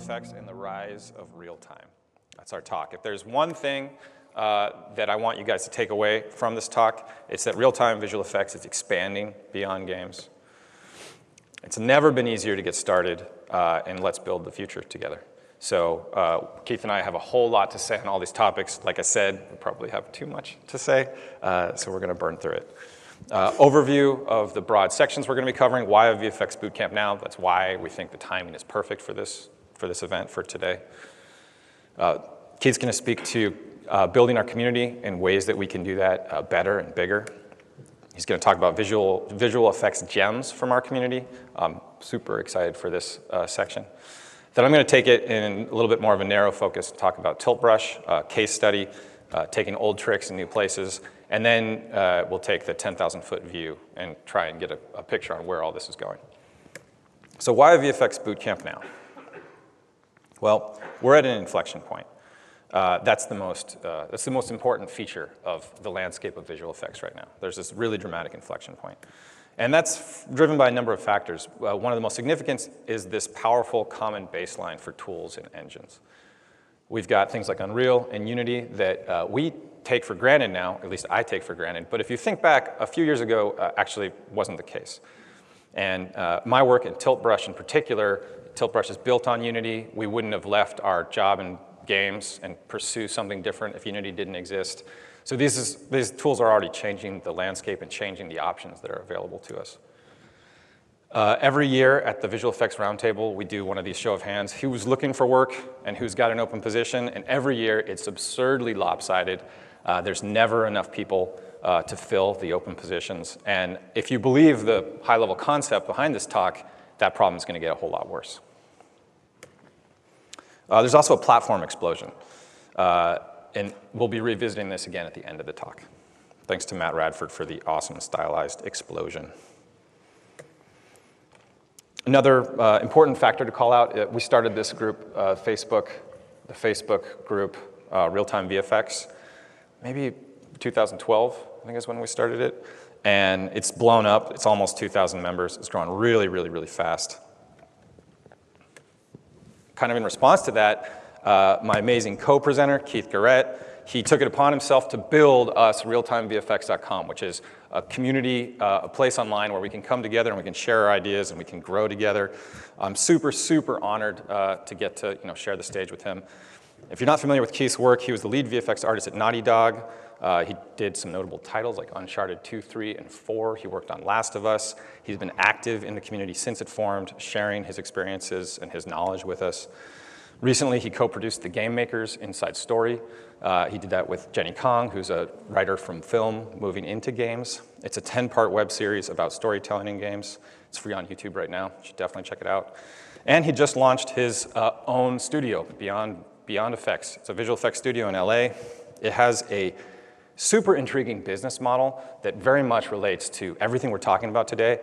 effects and the rise of real-time. That's our talk. If there's one thing that I want you guys to take away from this talk, it's that real-time visual effects is expanding beyond games. It's never been easier to get started, and let's build the future together. So Keith and I have a whole lot to say on all these topics. Like I said, we probably have too much to say, so we're going to burn through it. Overview of the broad sections we're going to be covering. Why a VFX Bootcamp now? That's why we think the timing is perfect for this event for today. Keith's going to speak to building our community and ways that we can do that better and bigger. He's going to talk about visual effects gems from our community. I'm super excited for this section. Then I'm going to take it in a little bit more of a narrow focus, talk about tilt brush, case study, taking old tricks in new places, and then we'll take the 10,000-foot view and try and get a picture on where all this is going. So why a VFX Bootcamp now? Well, we're at an inflection point. That's the most important feature of the landscape of visual effects right now. There's this really dramatic inflection point. And that's driven by a number of factors. One of the most significant is this powerful common baseline for tools and engines. We've got things like Unreal and Unity that we take for granted now, at least I take for granted. But if you think back, a few years ago, actually wasn't the case. And my work in Tilt Brush in particular, Tilt Brush is built on Unity. We wouldn't have left our job in games and pursue something different if Unity didn't exist. So these tools are already changing the landscape and changing the options that are available to us. Every year at the Visual Effects Roundtable, we do one of these show of hands. Who's looking for work and who's got an open position? And every year, it's absurdly lopsided. There's never enough people to fill the open positions. And if you believe the high-level concept behind this talk, that problem is going to get a whole lot worse. There's also a platform explosion. And we'll be revisiting this again at the end of the talk. Thanks to Matt Radford for the awesome stylized explosion. Another important factor to call out, we started this group, the Facebook group, Realtime VFX, maybe 2012, I think is when we started it. And it's blown up. It's almost 2,000 members. It's growing really, really, really fast. Kind of in response to that, my amazing co-presenter, Keith Guerrette, he took it upon himself to build us realtimevfx.com, which is a community, a place online where we can come together and we can share our ideas and we can grow together. I'm super, super honored to get to share the stage with him. If you're not familiar with Keith's work, he was the lead VFX artist at Naughty Dog. He did some notable titles like Uncharted 2, 3, and 4. He worked on Last of Us. He's been active in the community since it formed, sharing his experiences and his knowledge with us. Recently, he co-produced The Game Maker's Inside Story. He did that with Jenny Kong, who's a writer from film moving into games. It's a 10-part web series about storytelling in games. It's free on YouTube right now. You should definitely check it out. And he just launched his own studio, Beyond Effects. It's a visual effects studio in LA. It has a super intriguing business model that very much relates to everything we're talking about today.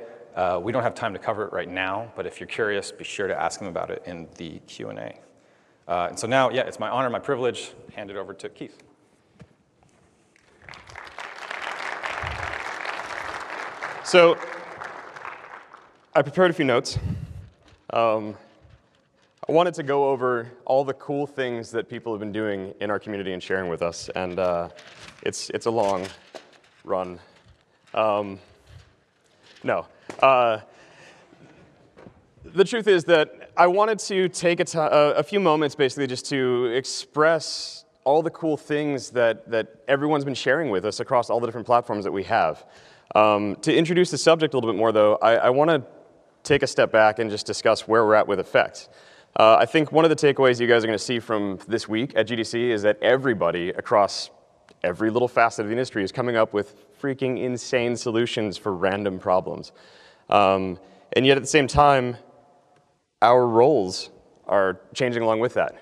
We don't have time to cover it right now, but if you're curious, be sure to ask him about it in the Q&A. And so now, yeah, it's my honor, my privilege, hand it over to Keith. So I prepared a few notes. I wanted to go over all the cool things that people have been doing in our community and sharing with us, and it's a long run. The truth is that I wanted to take a few moments basically just to express all the cool things that everyone's been sharing with us across all the different platforms that we have. To introduce the subject a little bit more, though, I want to take a step back and just discuss where we're at with effects. I think one of the takeaways you guys are going to see from this week at GDC is that everybody across every little facet of the industry is coming up with freaking insane solutions for random problems. And yet at the same time, our roles are changing along with that.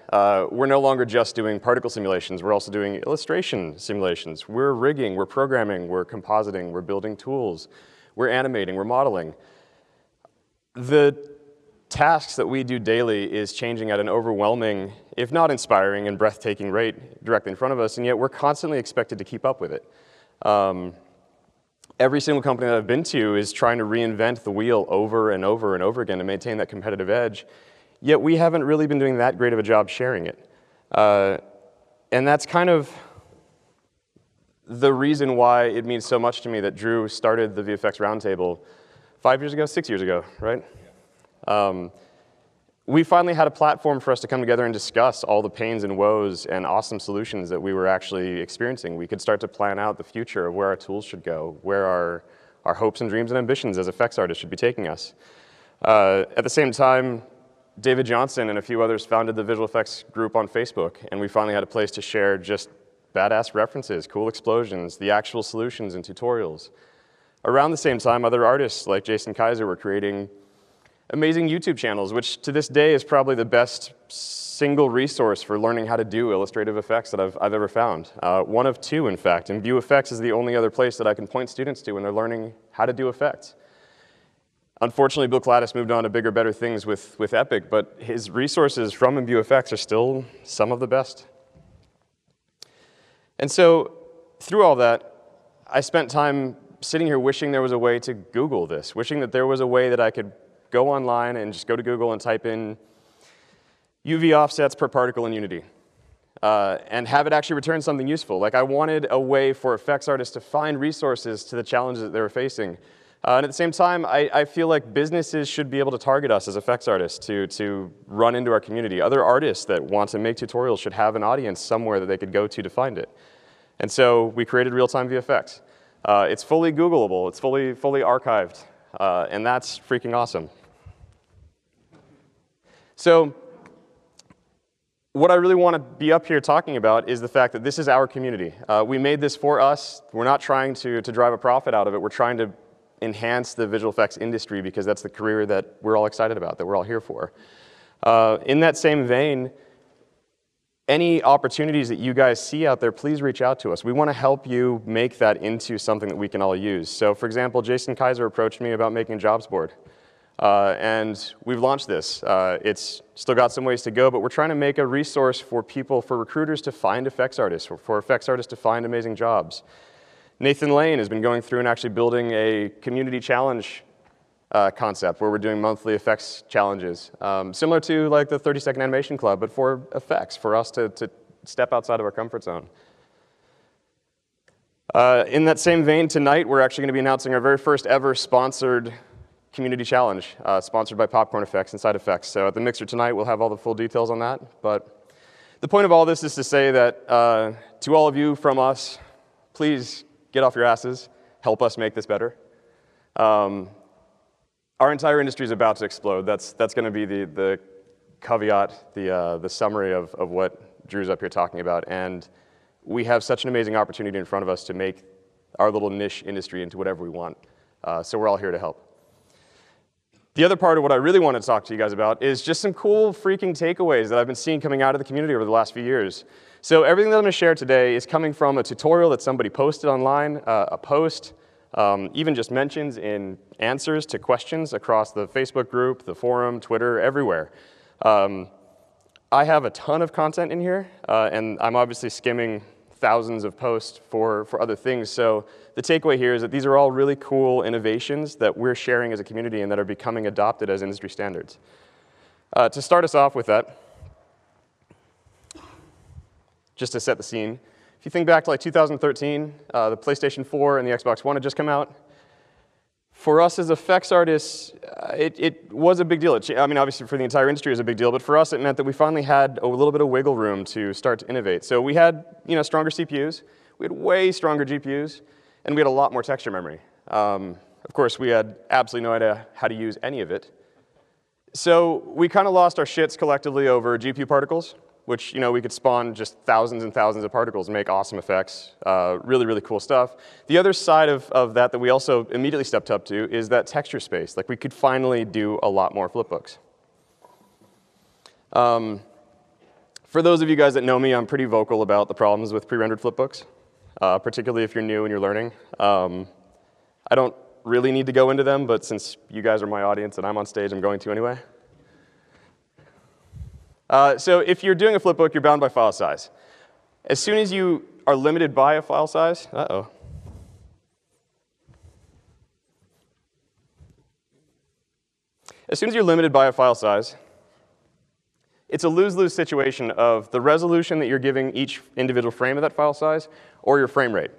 We're no longer just doing particle simulations, we're also doing illustration simulations. We're rigging, we're programming, we're compositing, we're building tools, we're animating, we're modeling. The tasks that we do daily is changing at an overwhelming, if not inspiring and breathtaking rate directly in front of us, and yet we're constantly expected to keep up with it. Every single company that I've been to is trying to reinvent the wheel over and over and over again to maintain that competitive edge. yet we haven't really been doing that great of a job sharing it. And that's kind of the reason why it means so much to me that Drew started the VFX Roundtable 5 years ago, 6 years ago, right? We finally had a platform for us to come together and discuss all the pains and woes and awesome solutions that we were actually experiencing. We could start to plan out the future of where our tools should go, where our hopes and dreams and ambitions as effects artists should be taking us. At the same time, David Johnson and a few others founded the visual effects group on Facebook, and we finally had a place to share just badass references, cool explosions, the actual solutions and tutorials. Around the same time, other artists like Jason Kaiser were creating amazing YouTube channels, which to this day is probably the best single resource for learning how to do illustrative effects that I've ever found. One of two, in fact, and ViewFX is the only other place that I can point students to when they're learning how to do effects. Unfortunately, Bill Cladis moved on to bigger, better things with Epic, but his resources from ViewFX are still some of the best. And so, through all that, I spent time sitting here wishing there was a way to Google this, wishing that there was a way that I could go online and just go to Google and type in UV offsets per particle in Unity and have it actually return something useful. Like, I wanted a way for effects artists to find resources to the challenges that they were facing. And at the same time, I feel like businesses should be able to target us as effects artists to run into our community. Other artists that want to make tutorials should have an audience somewhere that they could go to find it. And so we created Realtime VFX. It's fully Googleable. It's fully archived. And that's freaking awesome. So what I really want to be up here talking about is the fact that this is our community. We made this for us. We're not trying to drive a profit out of it. We're trying to enhance the visual effects industry because that's the career that we're all excited about, that we're all here for. In that same vein, any opportunities that you guys see out there, please reach out to us. We want to help you make that into something that we can all use. So for example, Jason Kaiser approached me about making a jobs board. And we've launched this. It's still got some ways to go, but we're trying to make a resource for people, for recruiters to find effects artists, for effects artists to find amazing jobs. Nathan Lane has been going through and actually building a community challenge concept where we're doing monthly effects challenges, similar to like the 30-second animation club, but for effects, for us to step outside of our comfort zone. In that same vein, tonight we're actually going to be announcing our very first ever sponsored community challenge, sponsored by Popcorn Effects and Side Effects. So at the mixer tonight, we'll have all the full details on that. But the point of all this is to say that to all of you from us, please get off your asses, help us make this better. Our entire industry is about to explode. That's going to be the caveat, the summary of what Drew's up here talking about. And we have such an amazing opportunity in front of us to make our little niche industry into whatever we want. So we're all here to help. The other part of what I really want to talk to you guys about is just some cool freaking takeaways that I've been seeing coming out of the community over the last few years. So everything that I'm going to share today is coming from a tutorial that somebody posted online, a post, even just mentions in answers to questions across the Facebook group, the forum, Twitter, everywhere. I have a ton of content in here, and I'm obviously skimming thousands of posts for other things. So the takeaway here is that these are all really cool innovations that we're sharing as a community and that are becoming adopted as industry standards. To start us off with that, just to set the scene, if you think back to like 2013, the PlayStation 4 and the Xbox One had just come out. For us as effects artists, it was a big deal. I mean, obviously for the entire industry it was a big deal, but for us it meant that we finally had a little bit of wiggle room to start to innovate. So we had, stronger CPUs, we had way stronger GPUs, and we had a lot more texture memory. Of course, we had absolutely no idea how to use any of it. So we kind of lost our shits collectively over GPU particles, which, we could spawn just thousands and thousands of particles and make awesome effects, really, really cool stuff. The other side of that we also immediately stepped up to is that texture space. Like, we could finally do a lot more flipbooks. For those of you guys that know me, I'm pretty vocal about the problems with pre-rendered flipbooks, particularly if you're new and you're learning. I don't really need to go into them, but since you guys are my audience and I'm on stage, I'm going to anyway. So if you're doing a flipbook, you're bound by file size. As soon as you are limited by a file size, As soon as you're limited by a file size, it's a lose-lose situation of the resolution that you're giving each individual frame of that file size or your frame rate.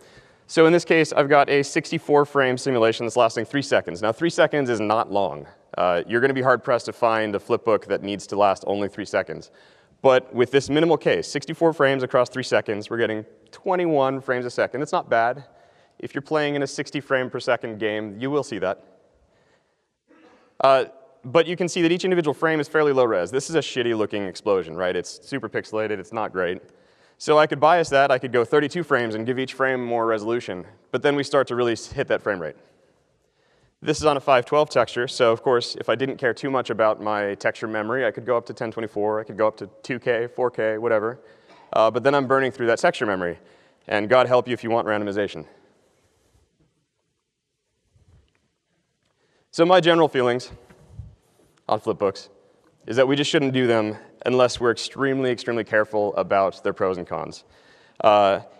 So in this case, I've got a 64-frame simulation that's lasting 3 seconds. Now, 3 seconds is not long. You're going to be hard-pressed to find a flipbook that needs to last only 3 seconds. But with this minimal case, 64 frames across 3 seconds, we're getting 21 frames a second. It's not bad. If you're playing in a 60 frame per second game, you will see that. But you can see that each individual frame is fairly low res. This is a shitty looking explosion, right? It's super pixelated, it's not great. So I could bias that, I could go 32 frames and give each frame more resolution, but then we start to really hit that frame rate. This is on a 512 texture, so of course, if I didn't care too much about my texture memory, I could go up to 1024, I could go up to 2K, 4K, whatever. But then I'm burning through that texture memory, and God help you if you want randomization. So my general feelings on flipbooks is that we just shouldn't do them unless we're extremely, extremely careful about their pros and cons.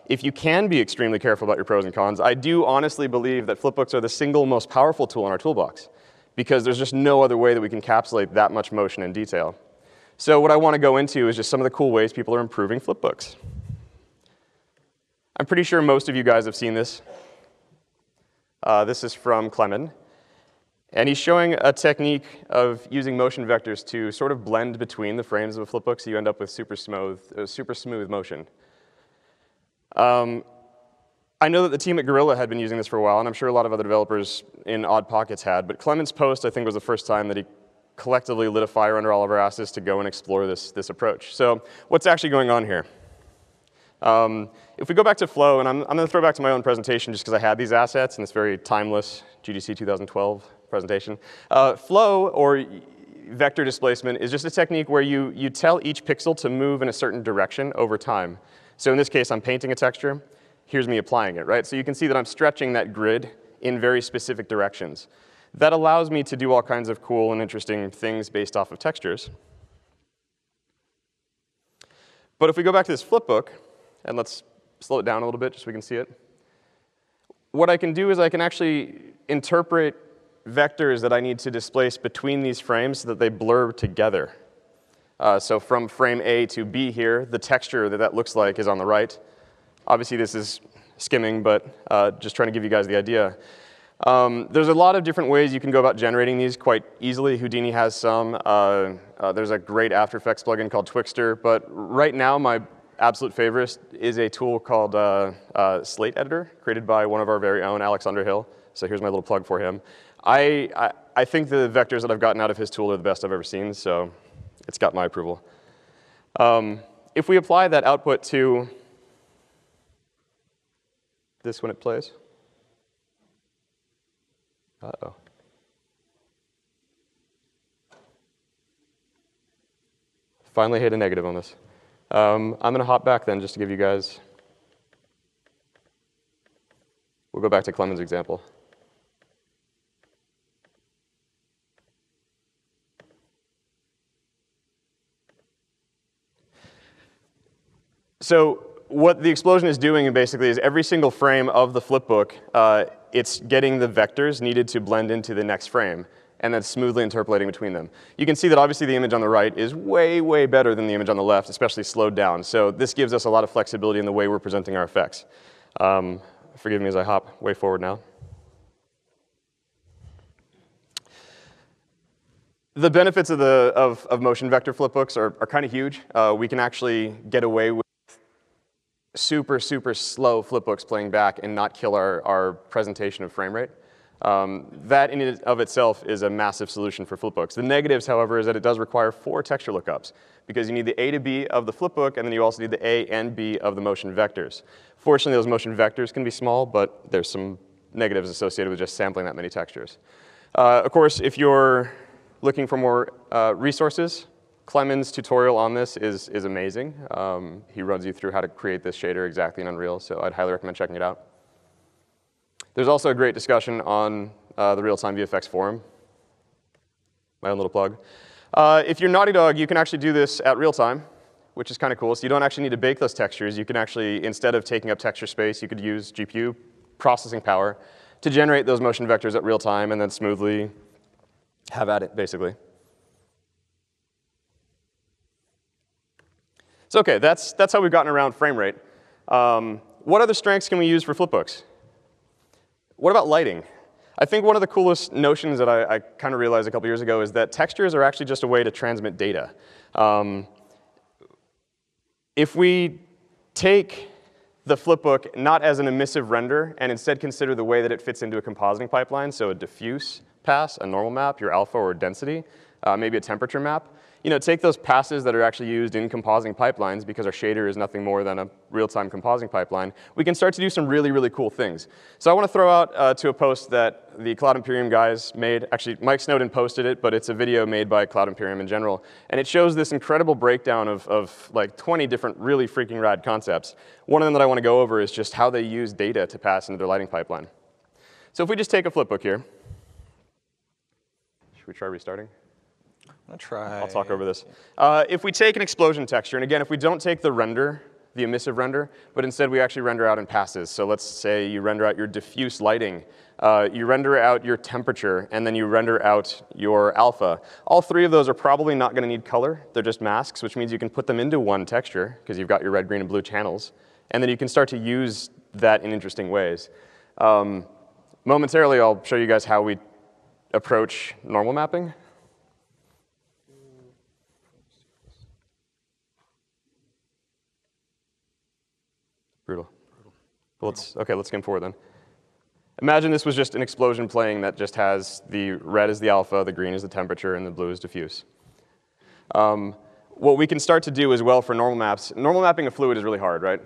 If you can be extremely careful about your pros and cons, I do honestly believe that flipbooks are the single most powerful tool in our toolbox, because there's just no other way that we can encapsulate that much motion and detail. So what I want to go into is just some of the cool ways people are improving flipbooks. I'm pretty sure most of you guys have seen this. This is from Skillman. And he's showing a technique of using motion vectors to sort of blend between the frames of a flipbook, so you end up with super smooth motion. I know that the team at Guerrette had been using this for a while, and I'm sure a lot of other developers in odd pockets had, but Clement's post, I think, was the first time that he collectively lit a fire under all of our asses to go and explore this approach. So what's actually going on here? If we go back to flow, and I'm going to throw back to my own presentation just because I had these assets in this very timeless GDC 2012 presentation. Flow, or vector displacement, is just a technique where you tell each pixel to move in a certain direction over time. So in this case, I'm painting a texture. Here's me applying it, right? So you can see that I'm stretching that grid in very specific directions. That allows me to do all kinds of cool and interesting things based off of textures. But if we go back to this flipbook, and let's slow it down a little bit just so we can see it, what I can do is I can actually interpret vectors that I need to displace between these frames so that they blur together. So from frame A to B here, the texture that looks like is on the right. Obviously, this is skimming, but just trying to give you guys the idea. There's a lot of different ways you can go about generating these quite easily. Houdini has some. There's a great After Effects plugin called Twixtor. But right now, my absolute favorite is a tool called Slate Editor, created by one of our very own, Alex Underhill. So here's my little plug for him. I think the vectors that I've gotten out of his tool are the best I've ever seen, so it's got my approval. If we apply that output to this when it plays. Uh-oh. Finally hit a negative on this. I'm going to hop back then just to give you guys, we'll go back to Clement's example. So what the explosion is doing basically is every single frame of the flipbook, it's getting the vectors needed to blend into the next frame, and then smoothly interpolating between them. You can see that obviously the image on the right is way, way better than the image on the left, especially slowed down. So this gives us a lot of flexibility in the way we're presenting our effects. Forgive me as I hop way forward now. The benefits of motion vector flipbooks are kind of huge. We can actually get away with super, super slow flipbooks playing back and not kill our presentation of frame rate. That in and of itself is a massive solution for flipbooks. The negatives, however, is that it does require 4 texture lookups, because you need the A to B of the flipbook, and then you also need the A and B of the motion vectors. Fortunately, those motion vectors can be small, but there's some negatives associated with just sampling that many textures. Of course, if you're looking for more resources, Clement's tutorial on this is amazing. He runs you through how to create this shader exactly in Unreal, so I'd highly recommend checking it out. There's also a great discussion on the Real-Time VFX forum. My own little plug. If you're Naughty Dog, you can actually do this at Realtime, which is kind of cool. So you don't actually need to bake those textures. You can actually, instead of taking up texture space, you could use GPU processing power to generate those motion vectors at Realtime and then smoothly have at it, basically. So OK, that's how we've gotten around frame rate. What other strengths can we use for Flipbooks? What about lighting? I think one of the coolest notions that I kind of realized a couple years ago is that textures are actually just a way to transmit data. If we take the flipbook not as an emissive render and instead consider the way that it fits into a compositing pipeline, so a diffuse pass, a normal map, your alpha or density, maybe a temperature map. Take those passes that are actually used in compositing pipelines, because our shader is nothing more than a real-time compositing pipeline. We can start to do some really, really cool things. So I want to throw out to a post that the Cloud Imperium guys made. Actually, Mike Snowden posted it, but it's a video made by Cloud Imperium in general. And it shows this incredible breakdown of like 20 different really freaking rad concepts. One of them that I want to go over is just how they use data to pass into their lighting pipeline. So if we just take a flipbook here. Should we try restarting? I'll talk over this. If we take an explosion texture, and again, if we don't take the render, the emissive render, but instead we actually render out in passes. So let's say you render out your diffuse lighting, you render out your temperature, and then you render out your alpha. All three of those are probably not going to need color. They're just masks, which means you can put them into one texture, because you've got your red, green, and blue channels. And then you can start to use that in interesting ways. Momentarily, I'll show you guys how we approach normal mapping. Brutal. Well, let's skim forward then. Imagine this was just an explosion playing that just has the red is the alpha, the green is the temperature, and the blue is diffuse. What we can start to do as well for normal mapping a fluid is really hard, right?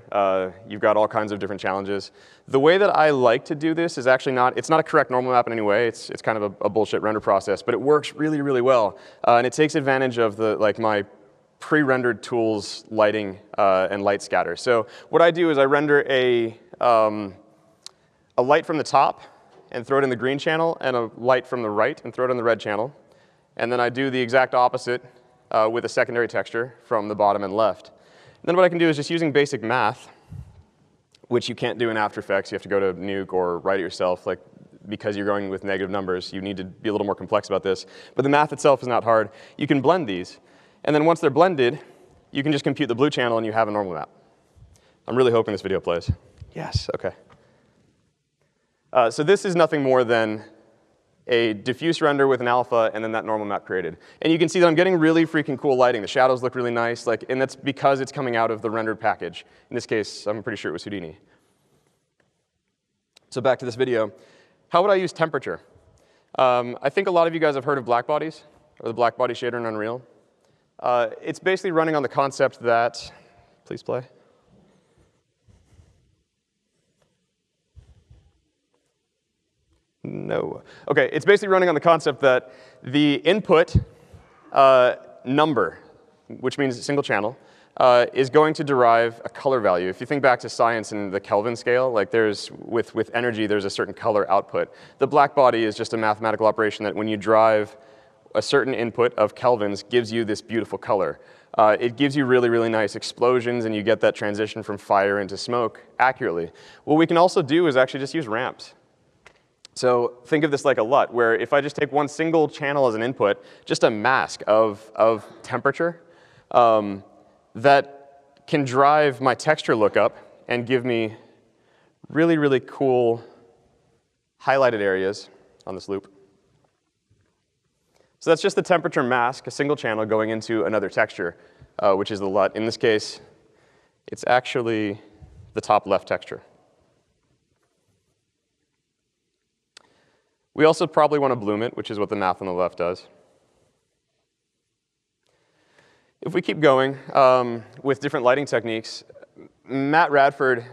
You've got all kinds of different challenges. The way that I like to do this is actually it's not a correct normal map in any way. It's kind of a bullshit render process, but it works really, really well. And it takes advantage of my pre-rendered tools, lighting, and light scatter. So what I do is I render a light from the top and throw it in the green channel, and a light from the right and throw it in the red channel. And then I do the exact opposite with a secondary texture from the bottom and left. And then what I can do is just using basic math, which you can't do in After Effects. You have to go to Nuke or write it yourself. Because you're going with negative numbers, you need to be a little more complex about this. But the math itself is not hard. You can blend these. And then once they're blended, you can just compute the blue channel and you have a normal map. I'm really hoping this video plays. Yes, OK. So this is nothing more than a diffuse render with an alpha and then that normal map created. And you can see that I'm getting really freaking cool lighting. The shadows look really nice, and that's because it's coming out of the rendered package. In this case, I'm pretty sure it was Houdini. So back to this video. How would I use temperature? I think a lot of you guys have heard of black bodies, or the black body shader in Unreal. It's basically running on the concept that, please play. No. OK, it's basically running on the concept that the input number, which means single channel, is going to derive a color value. If you think back to science and the Kelvin scale, with energy, there's a certain color output. The black body is just a mathematical operation that when you drive a certain input of kelvins gives you this beautiful color. It gives you really, really nice explosions, and you get that transition from fire into smoke accurately. What we can also do is actually just use ramps. So think of this like a LUT, where if I just take one single channel as an input, just a mask of temperature, that can drive my texture lookup and give me really, really cool highlighted areas on this loop. So that's just the temperature mask, a single channel going into another texture, which is the LUT. In this case, it's actually the top left texture. We also probably want to bloom it, which is what the math on the left does. If we keep going with different lighting techniques, Matt Radford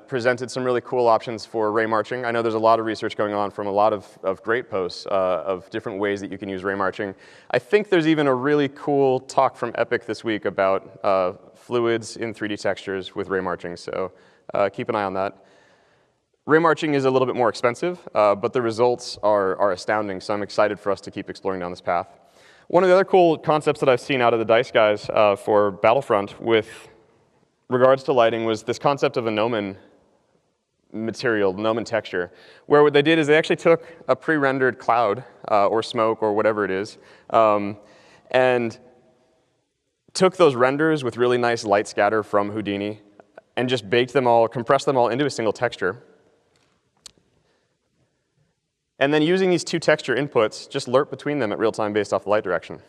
presented some really cool options for ray marching. I know there's a lot of research going on from a lot of great posts of different ways that you can use ray marching. I think there's even a really cool talk from Epic this week about fluids in 3D textures with ray marching, so keep an eye on that. Ray marching is a little bit more expensive, but the results are astounding, so I'm excited for us to keep exploring down this path. One of the other cool concepts that I've seen out of the DICE guys for Battlefront with regards to lighting was this concept of a Gnomon material, Gnomon texture, where what they did is they actually took a pre-rendered cloud or smoke or whatever it is, and took those renders with really nice light scatter from Houdini and just baked them all, compressed them all into a single texture. And then using these two texture inputs, just lerp between them at real time based off the light direction.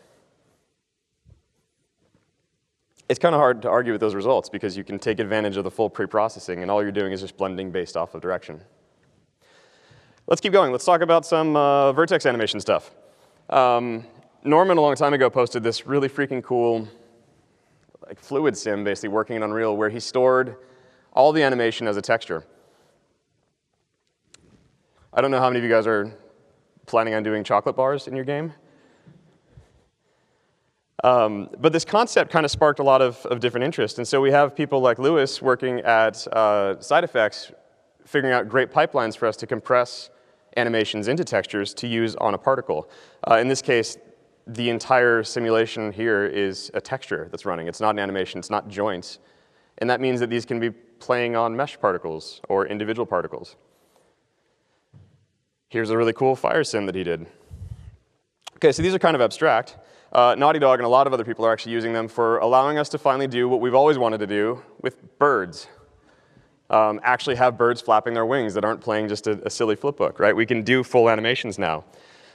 It's kind of hard to argue with those results because you can take advantage of the full pre-processing, and all you're doing is just blending based off of direction. Let's keep going. Let's talk about some Vertex animation stuff. Norman, a long time ago, posted this really freaking cool fluid sim, basically working in Unreal, where he stored all the animation as a texture. I don't know how many of you guys are planning on doing chocolate bars in your game. But this concept kind of sparked a lot of different interest. And so we have people like Lewis working at Side Effects, figuring out great pipelines for us to compress animations into textures to use on a particle. In this case, the entire simulation here is a texture that's running. It's not an animation. It's not joints. And that means that these can be playing on mesh particles or individual particles. Here's a really cool fire sim that he did. OK, so these are kind of abstract. Naughty Dog and a lot of other people are actually using them for allowing us to finally do what we've always wanted to do with birds. Actually have birds flapping their wings that aren't playing just a silly flipbook, right? We can do full animations now.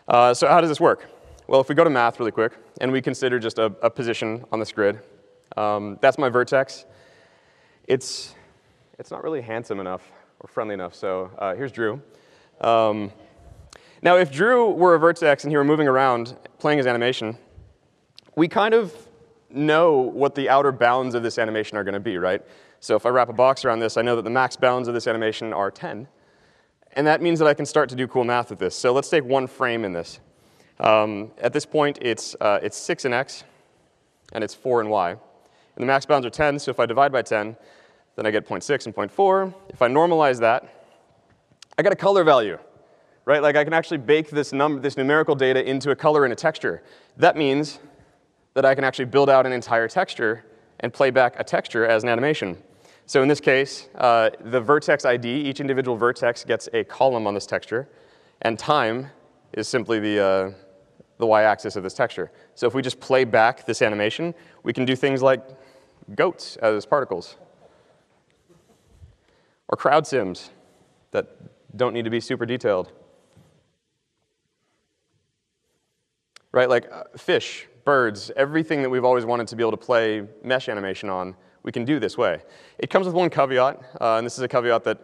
So how does this work? Well, if we go to math really quick, and we consider just a position on this grid, that's my vertex. It's not really handsome enough or friendly enough, so here's Drew. Now, if Drew were a vertex and he were moving around, playing his animation, we kind of know what the outer bounds of this animation are going to be, right? So if I wrap a box around this, I know that the max bounds of this animation are 10. And that means that I can start to do cool math with this. So let's take one frame in this. At this point, it's 6 in x, and it's 4 in y. And the max bounds are 10, so if I divide by 10, then I get 0.6 and 0.4. If I normalize that, I get a color value, right? Like I can actually bake this numerical data into a color and a texture. That means that I can actually build out an entire texture and play back a texture as an animation. So in this case, the vertex ID, each individual vertex gets a column on this texture, and time is simply the y-axis of this texture. So if we just play back this animation, we can do things like goats as particles, or crowd sims that don't need to be super detailed. Right, like fish, birds, everything that we've always wanted to be able to play mesh animation on, we can do this way. It comes with one caveat, and this is a caveat that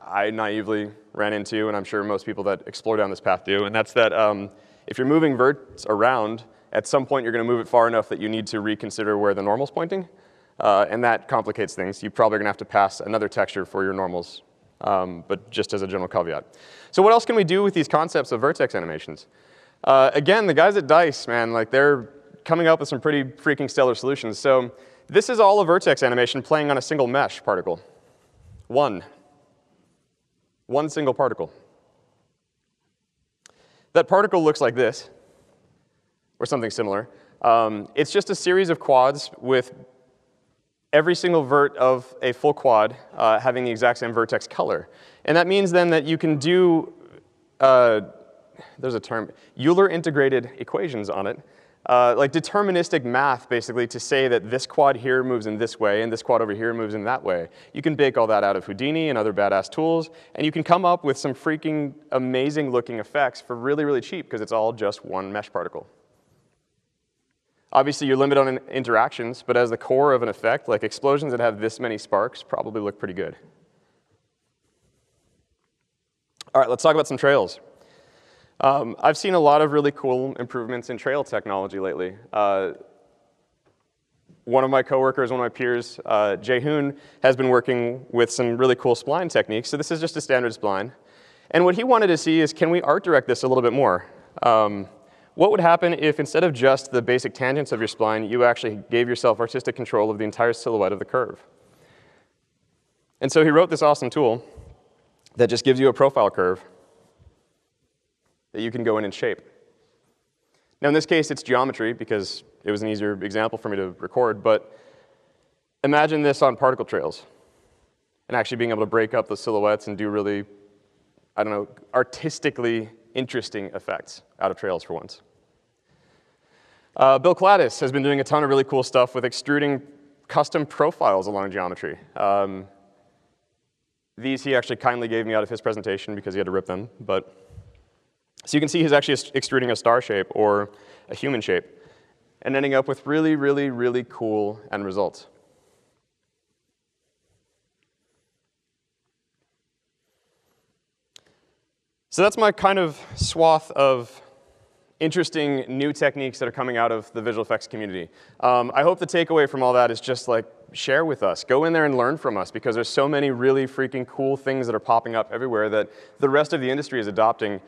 I naively ran into, and I'm sure most people that explore down this path do, and that's that if you're moving verts around, at some point you're going to move it far enough that you need to reconsider where the normal's pointing, and that complicates things. You're probably going to have to pass another texture for your normals, but just as a general caveat. So what else can we do with these concepts of vertex animations? Again, the guys at DICE, man, like they're coming up with some pretty freaking stellar solutions. So this is all a vertex animation playing on a single mesh particle. One single particle. That particle looks like this, or something similar. It's just a series of quads with every single vert of a full quad having the exact same vertex color. And that means then that you can do, there's a term, Euler integrated equations on it, like deterministic math, basically, to say that this quad here moves in this way, and this quad over here moves in that way. You can bake all that out of Houdini and other badass tools, and you can come up with some freaking amazing-looking effects for really, really cheap, because it's all just one mesh particle. Obviously, you're limited on interactions, but as the core of an effect, like explosions that have this many sparks probably look pretty good. All right, let's talk about some trails. I've seen a lot of really cool improvements in trail technology lately. One of my coworkers, one of my peers, Jaehoon, has been working with some really cool spline techniques. So this is just a standard spline. And what he wanted to see is, can we art direct this a little bit more? What would happen if instead of just the basic tangents of your spline, you actually gave yourself artistic control of the entire silhouette of the curve? And so he wrote this awesome tool that just gives you a profile curve that you can go in and shape. Now in this case, it's geometry because it was an easier example for me to record, but imagine this on particle trails and actually being able to break up the silhouettes and do really, I don't know, artistically interesting effects out of trails for once. Bill Cladis has been doing a ton of really cool stuff with extruding custom profiles along geometry. These he actually kindly gave me out of his presentation because he had to rip them. So you can see he's actually extruding a star shape or a human shape and ending up with really, really, really cool end results. So that's my kind of swath of interesting new techniques that are coming out of the visual effects community. I hope the takeaway from all that is just like, share with us. Go in there and learn from us, because there's so many really freaking cool things that are popping up everywhere that the rest of the industry is adopting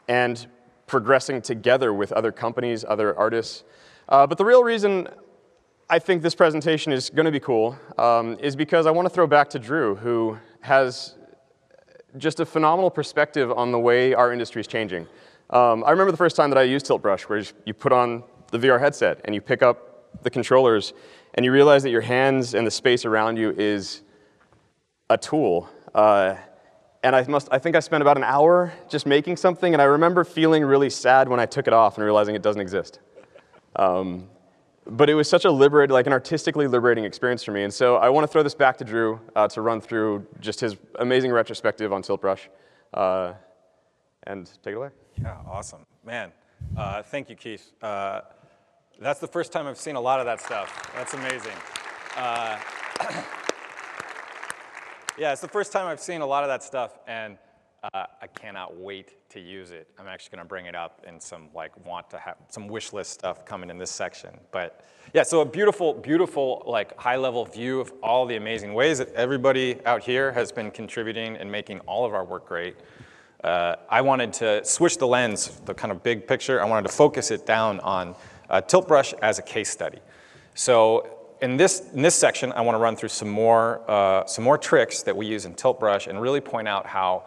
and progressing together with other companies, other artists. But the real reason I think this presentation is going to be cool is because I want to throw back to Drew, who has just a phenomenal perspective on the way our industry is changing. I remember the first time that I used Tilt Brush, where you put on the VR headset and you pick up the controllers and you realize that your hands and the space around you is a tool. And I think I spent about an hour just making something, and I remember feeling really sad when I took it off and realizing it doesn't exist. But it was such a liberating, like an artistically liberating experience for me. And so I want to throw this back to Drew to run through just his amazing retrospective on Tilt Brush. And take it away. Yeah, awesome. Man, thank you, Keith. That's the first time I've seen a lot of that stuff. That's amazing. Yeah, it's the first time I've seen a lot of that stuff, and I cannot wait to use it. I'm actually going to bring it up in some want to have some wish list stuff coming in this section. But yeah, so a beautiful, beautiful high-level view of all the amazing ways that everybody out here has been contributing and making all of our work great. I wanted to switch the lens, the kind of big picture. I wanted to focus it down on Tilt Brush as a case study. So in this section, I want to run through some more tricks that we use in Tilt Brush and really point out how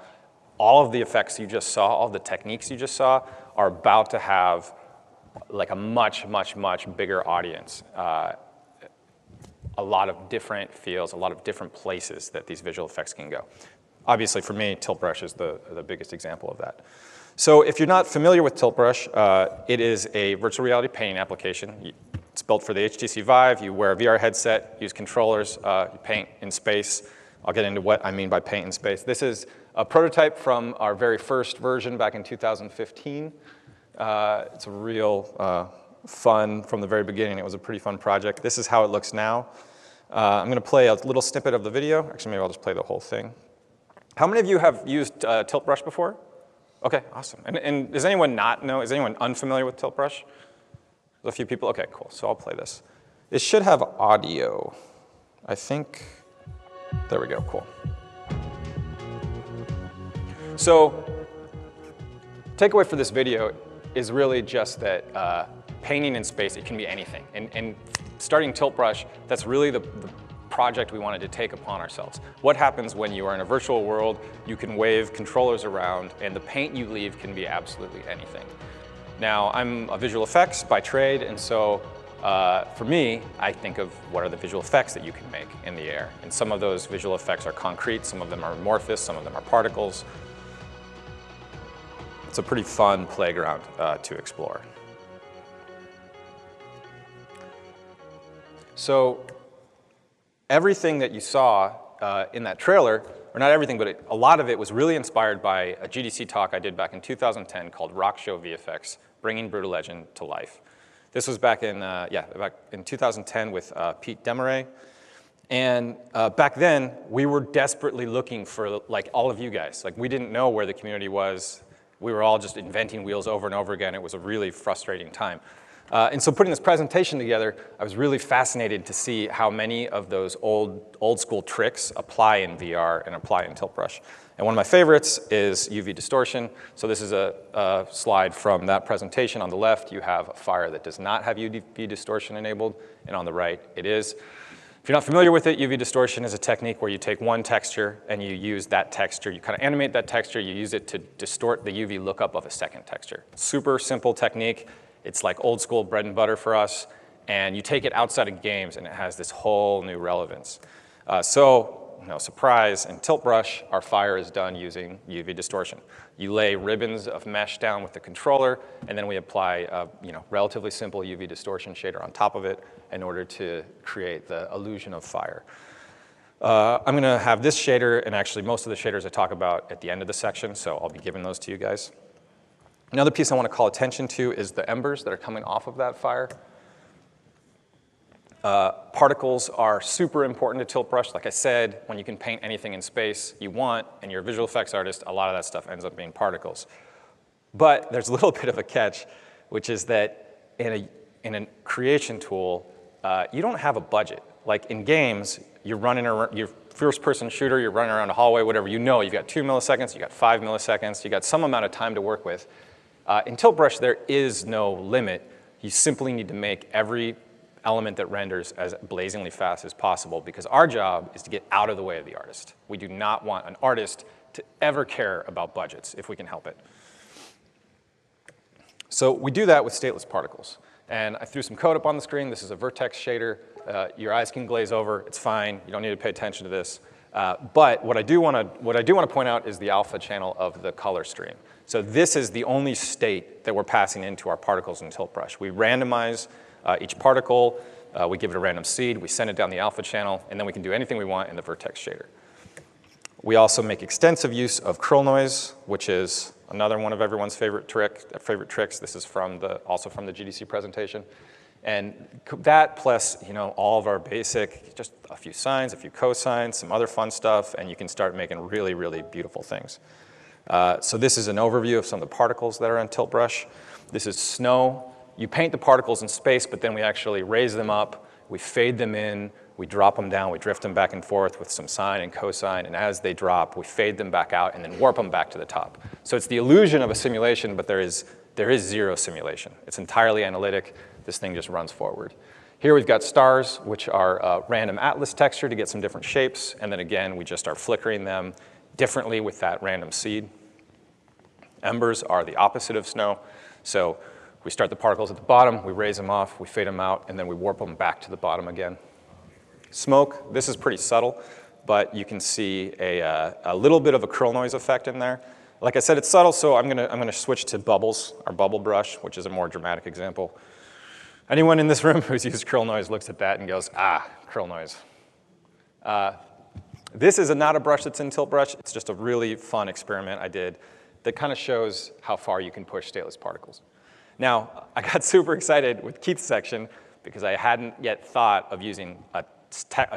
all of the effects you just saw, all the techniques you just saw, are about to have like a much, much, much bigger audience. A lot of different feels, a lot of different places that these visual effects can go. Obviously, for me, Tilt Brush is the biggest example of that. So if you're not familiar with Tilt Brush, it is a virtual reality painting application. It's built for the HTC Vive. You wear a VR headset, use controllers, you paint in space. I'll get into what I mean by paint in space. This is a prototype from our very first version back in 2015. It's a real fun, from the very beginning, it was a pretty fun project. This is how it looks now. I'm going to play a little snippet of the video. Actually, maybe I'll just play the whole thing. How many of you have used Tilt Brush before? Okay, awesome. And does anyone not know? Is anyone unfamiliar with Tilt Brush? There's a few people. Okay, cool. So I'll play this. It should have audio. I think. There we go. Cool. So takeaway for this video is really just that painting in space, it can be anything. And starting Tilt Brush, that's really the project we wanted to take upon ourselves. What happens when you are in a virtual world? You can wave controllers around, and the paint you leave can be absolutely anything. Now, I'm a visual effects by trade, and so for me, I think of what are the visual effects that you can make in the air. And some of those visual effects are concrete, some of them are amorphous, some of them are particles. It's a pretty fun playground to explore. So everything that you saw in that trailer, or not everything, but a lot of it was really inspired by a GDC talk I did back in 2010 called Rock Show VFX, Bringing Brutal Legend to Life. This was back in, back in 2010 with Pete Demarais. And back then, we were desperately looking for all of you guys. We didn't know where the community was. We were all just inventing wheels over and over again. It was a really frustrating time. And so putting this presentation together, I was really fascinated to see how many of those old school tricks apply in VR and apply in Tilt Brush. And one of my favorites is UV distortion. So this is a slide from that presentation. On the left, you have a fire that does not have UV distortion enabled, and on the right, it is. If you're not familiar with it, UV distortion is a technique where you take one texture and you use that texture, you kind of animate that texture, you use it to distort the UV lookup of a second texture. Super simple technique. It's like old school bread and butter for us, and you take it outside of games and it has this whole new relevance. So no surprise, in Tilt Brush, our fire is done using UV distortion. You lay ribbons of mesh down with the controller, and then we apply a relatively simple UV distortion shader on top of it in order to create the illusion of fire. I'm going to have this shader, and actually most of the shaders I talk about at the end of the section, so I'll be giving those to you guys. Another piece I want to call attention to is the embers that are coming off of that fire. Particles are super important to Tilt Brush. Like I said, when you can paint anything in space you want, and you're a visual effects artist, a lot of that stuff ends up being particles. But there's a little bit of a catch, which is that in a creation tool, you don't have a budget. Like in games, you're running around, you're first-person shooter, you're running around a hallway, whatever, you've got 2 milliseconds, you've got 5 milliseconds, you've got some amount of time to work with. In Tilt Brush, there is no limit. You simply need to make every element that renders as blazingly fast as possible, because our job is to get out of the way of the artist. We do not want an artist to ever care about budgets, if we can help it. So we do that with stateless particles. And I threw some code up on the screen. This is a Vertex shader. Your eyes can glaze over. It's fine. You don't need to pay attention to this. But what I do want to point out is the alpha channel of the color stream. So this is the only state that we're passing into our particles in Tilt Brush. We randomize each particle, we give it a random seed, we send it down the alpha channel, and then we can do anything we want in the Vertex shader. We also make extensive use of curl noise, which is another one of everyone's favorite tricks. This is also from the GDC presentation. And that plus all of our basic, just a few sines, a few cosines, some other fun stuff, and you can start making really, really beautiful things. So this is an overview of some of the particles that are in Tilt Brush. This is snow. You paint the particles in space, but then we actually raise them up, we fade them in, we drop them down, we drift them back and forth with some sine and cosine, and as they drop, we fade them back out and then warp them back to the top. So it's the illusion of a simulation, but there is zero simulation. It's entirely analytic. This thing just runs forward. Here we've got stars, which are random atlas texture to get some different shapes, and then again, we just are flickering them differently with that random seed. Embers are the opposite of snow. So we start the particles at the bottom, we raise them off, we fade them out, and then we warp them back to the bottom again. Smoke, this is pretty subtle, but you can see a little bit of a curl noise effect in there. Like I said, it's subtle, so I'm gonna switch to bubbles, our bubble brush, which is a more dramatic example. Anyone in this room who's used curl noise looks at that and goes, ah, curl noise. This is not a brush that's in Tilt Brush. It's just a really fun experiment I did that kind of shows how far you can push stateless particles. Now, I got super excited with Keith's section because I hadn't yet thought of using a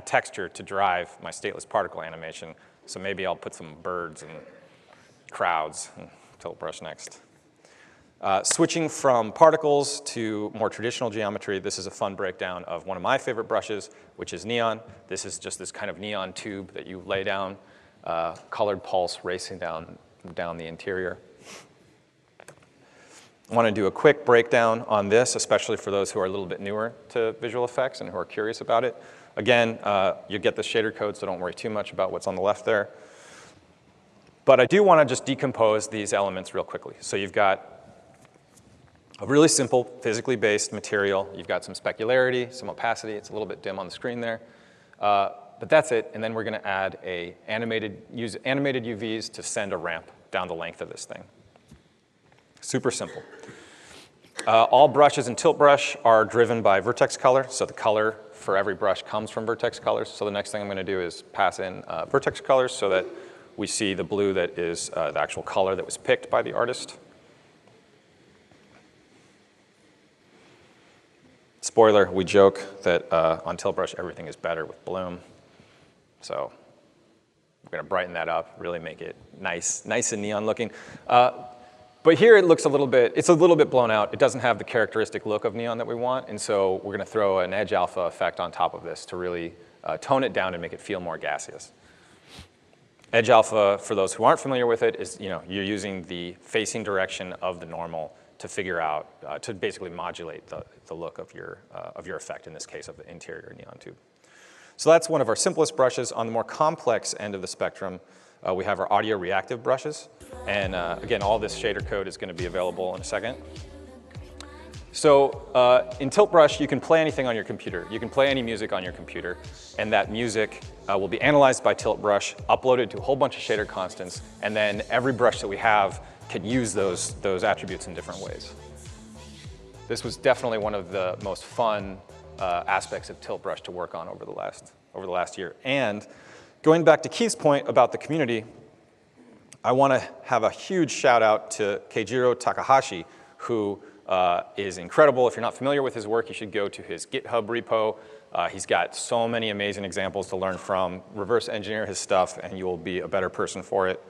texture to drive my stateless particle animation. So maybe I'll put some birds and crowds in Tilt Brush next. Switching from particles to more traditional geometry, this is a fun breakdown of one of my favorite brushes, which is neon. This is just this kind of neon tube that you lay down, colored pulse racing down the interior. I want to do a quick breakdown on this, especially for those who are a little bit newer to visual effects and who are curious about it. Again, you get the shader code, so don't worry too much about what's on the left there. But I do want to just decompose these elements real quickly. So you've got a really simple, physically based material. You've got some specularity, some opacity. It's a little bit dim on the screen there. But that's it. And then we're going to use animated UVs to send a ramp down the length of this thing. Super simple. All brushes in Tilt Brush are driven by vertex color. So the color for every brush comes from vertex colors. So the next thing I'm going to do is pass in vertex colors so that we see the blue that is the actual color that was picked by the artist. Spoiler, we joke that on Tilt Brush everything is better with bloom. So we're going to brighten that up, really make it nice and neon looking. But here it looks it's a little bit blown out. It doesn't have the characteristic look of neon that we want, and so we're going to throw an edge alpha effect on top of this to really tone it down and make it feel more gaseous. Edge alpha, for those who aren't familiar with it, is you're using the facing direction of the normal to figure out, to basically modulate the look of your effect, in this case of the interior neon tube. So that's one of our simplest brushes. On the more complex end of the spectrum, we have our audio reactive brushes. And again, all this shader code is going to be available in a second. So in Tilt Brush, you can play anything on your computer. You can play any music on your computer, and that music will be analyzed by Tilt Brush, uploaded to a whole bunch of shader constants, and then every brush that we have can use those attributes in different ways. This was definitely one of the most fun aspects of Tilt Brush to work on over the last year. And going back to Keith's point about the community, I want to have a huge shout out to Keijiro Takahashi, who is incredible. If you're not familiar with his work, you should go to his GitHub repo. He's got so many amazing examples to learn from. Reverse engineer his stuff, and you will be a better person for it.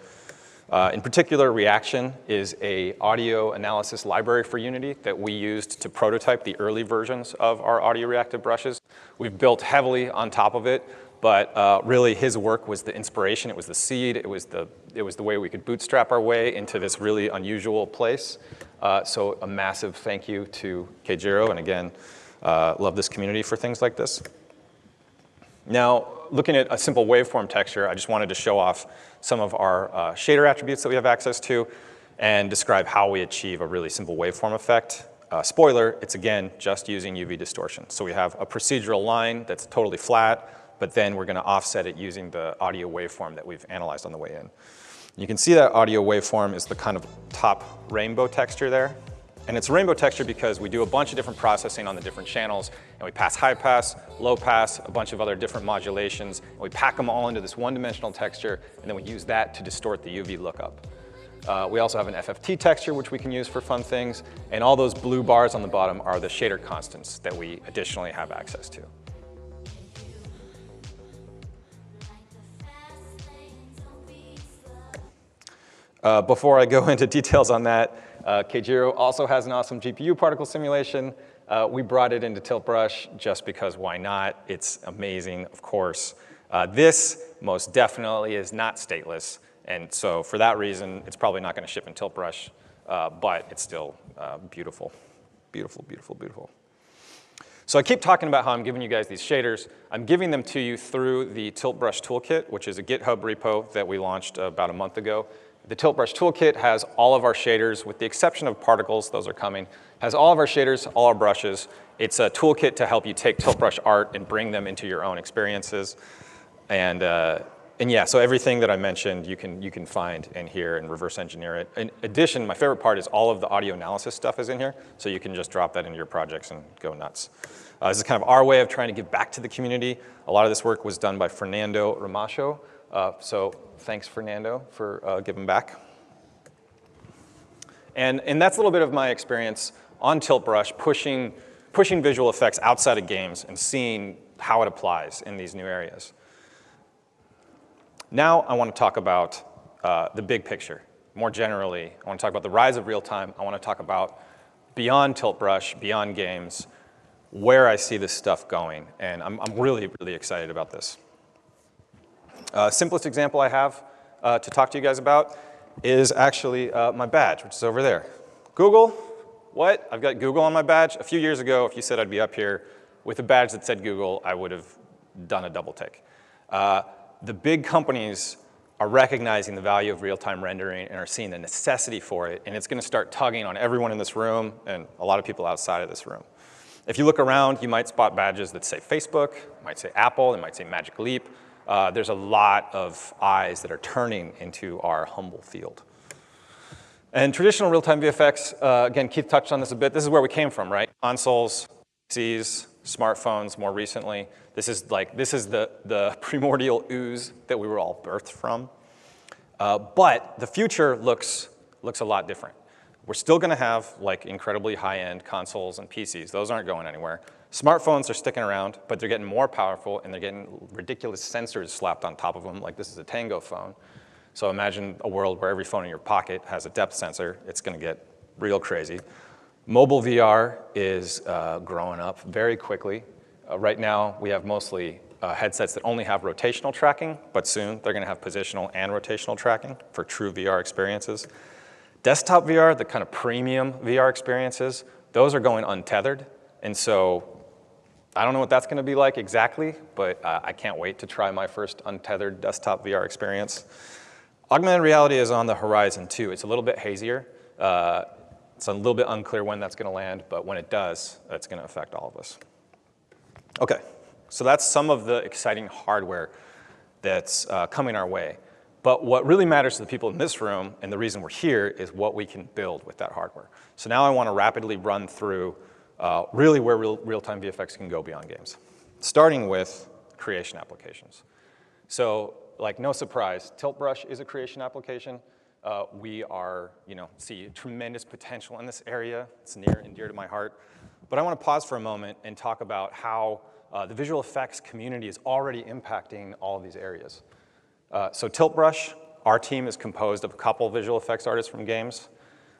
In particular, Reaction is an audio analysis library for Unity that we used to prototype the early versions of our audio reactive brushes. We've built heavily on top of it, but really his work was the inspiration. It was the seed. It was the way we could bootstrap our way into this really unusual place. So a massive thank you to Keijiro, and again, love this community for things like this. Now, looking at a simple waveform texture, I just wanted to show off some of our shader attributes that we have access to and describe how we achieve a really simple waveform effect. Spoiler, it's again just using UV distortion. So we have a procedural line that's totally flat, but then we're going to offset it using the audio waveform that we've analyzed on the way in. You can see that audio waveform is the kind of top rainbow texture there. And it's a rainbow texture because we do a bunch of different processing on the different channels, and we pass high pass, low pass, a bunch of other different modulations, and we pack them all into this one-dimensional texture, and then we use that to distort the UV lookup. We also have an FFT texture, which we can use for fun things, and all those blue bars on the bottom are the shader constants that we additionally have access to. Before I go into details on that, Keijiro also has an awesome GPU particle simulation. We brought it into Tilt Brush just because why not? It's amazing, of course. This most definitely is not stateless, and so for that reason, it's probably not going to ship in Tilt Brush, but it's still beautiful. Beautiful, beautiful, beautiful. So I keep talking about how I'm giving you guys these shaders. I'm giving them to you through the Tilt Brush Toolkit, which is a GitHub repo that we launched about a month ago. The Tilt Brush Toolkit has all of our shaders, with the exception of particles, those are coming, has all of our shaders, all our brushes. It's a toolkit to help you take Tilt Brush art and bring them into your own experiences. And yeah, so everything that I mentioned, you can find in here and reverse engineer it. In addition, my favorite part is all of the audio analysis stuff is in here, so you can just drop that into your projects and go nuts. This is kind of our way of trying to give back to the community. A lot of this work was done by Fernando Ramacho. So thanks, Fernando, for giving back. And that's a little bit of my experience on Tilt Brush, pushing visual effects outside of games and seeing how it applies in these new areas. Now I want to talk about the big picture. More generally, I want to talk about the rise of real-time. I want to talk about beyond Tilt Brush, beyond games, where I see this stuff going. And I'm really, really excited about this. Simplest example I have to talk to you guys about is actually my badge, which is over there. Google, what? I've got Google on my badge. A few years ago, if you said I'd be up here with a badge that said Google, I would have done a double take. The big companies are recognizing the value of real-time rendering and are seeing the necessity for it, and it's going to start tugging on everyone in this room and a lot of people outside of this room. If you look around, you might spot badges that say Facebook, might say Apple, it might say Magic Leap. There's a lot of eyes that are turning into our humble field. And traditional real-time VFX, again, Keith touched on this a bit. This is where we came from, right? Consoles, PCs, smartphones more recently. This is the primordial ooze that we were all birthed from. But the future looks a lot different. We're still going to have like incredibly high-end consoles and PCs. Those aren't going anywhere. Smartphones are sticking around, but they're getting more powerful, and they're getting ridiculous sensors slapped on top of them, like this is a Tango phone. So imagine a world where every phone in your pocket has a depth sensor. It's going to get real crazy. Mobile VR is growing up very quickly. Right now, we have mostly headsets that only have rotational tracking, but soon they're going to have positional and rotational tracking for true VR experiences. Desktop VR, the kind of premium VR experiences, those are going untethered. And so I don't know what that's going to be like exactly, but I can't wait to try my first untethered desktop VR experience. Augmented reality is on the horizon, too. It's a little bit hazier. It's a little bit unclear when that's going to land, but when it does, that's going to affect all of us. OK, so that's some of the exciting hardware that's coming our way. But what really matters to the people in this room, and the reason we're here, is what we can build with that hardware. So now I want to rapidly run through really where real-time VFX can go beyond games, starting with creation applications. So, like, no surprise, Tilt Brush is a creation application. We see tremendous potential in this area. It's near and dear to my heart. But I want to pause for a moment and talk about how the visual effects community is already impacting all of these areas. So Tilt Brush, our team is composed of a couple visual effects artists from games,